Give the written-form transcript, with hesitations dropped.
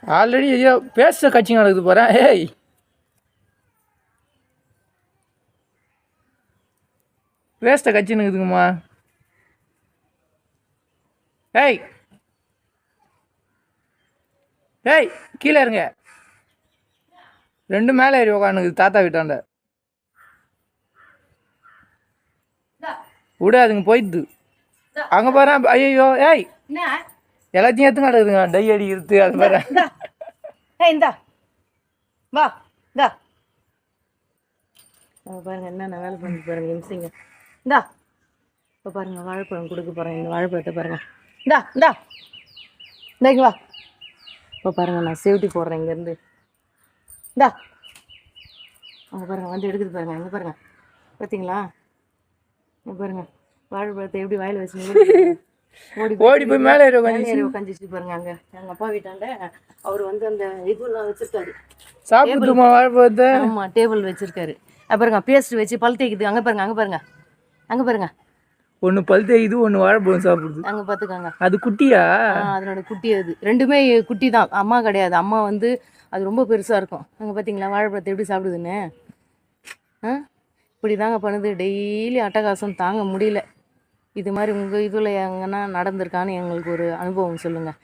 Already ஐயோ பேச கட்சிங்க நடக்குது போகிறேன். ஏய் வேஸ்ட்டை கட்சின்னு இருக்குதுங்கம்மா. ஏய் ஏய் கீழே இருங்க. ரெண்டு மேலே ஏறி உக்காந்துக்குது தாத்தா வீட்டாண்ட. விடாதுங்க போயிடுது. அங்கே பாரு. ஐயோ ஏய் எல்லாத்தையும் எடுத்து நடக்குதுங்க. டை அடிக்கிறது அது பாரு. இந்தா வா இந்தா பாருங்க என்னென்ன வேலை பண்ணி பாருங்க இம்சிங்க. இந்தா இப்போ பாருங்க வாழைப்பழம் கொடுக்க போகிறேன். இந்த வாழைப்பழத்தை பாருங்க. இந்தா இந்தா இந்தாங்க வா. இப்போ பாருங்க நான் சேஃப்டி போடுறேன் இங்கேருந்து. இந்தா அங்கே பாருங்க வந்து எடுக்குது பாருங்க. இங்கே பாருங்க பார்த்தீங்களா? இங்கே பாருங்க வாழைப்பழத்தை எப்படி வாயில் வச்சுங்க. ஓடி போய் மேலே ஏறி உட்காந்துச்சு பாருங்க. அங்கே எங்கள் அப்பா வீட்டாண்ட அவர் வந்து அந்த இதெல்லாம் வச்சுருக்காரு. சாப்பிடுமா வாழைப்பழத்தை? ஆமாம் டேபிள் வச்சுருக்காரு. பாருங்க பேஸ்ட் வச்சு பல் தேய்க்குது. அங்கே பாருங்க அங்கே பாருங்க அங்கே பாருங்க. ஒன்று பல் தேய்க்குது, ஒன்று வாழைப்பழம் சாப்பிடுது. அங்கே பார்த்துக்காங்க. அது குட்டியா? அதனோட குட்டி. அது ரெண்டுமே குட்டி தான், அம்மா கிடையாது. அம்மா வந்து அது ரொம்ப பெருசாக இருக்கும். அங்கே பார்த்தீங்களா வாழைப்பழத்தை எப்படி சாப்பிடுதுன்னு? இப்படி தாங்க பண்ணுது. டெய்லி அட்டகாசம் தாங்க முடியல. இது மாதிரி உங்கள் இதில் எங்கன்னா நடந்திருக்கான்னு எங்களுக்கு ஒரு அனுபவம் சொல்லுங்கள்.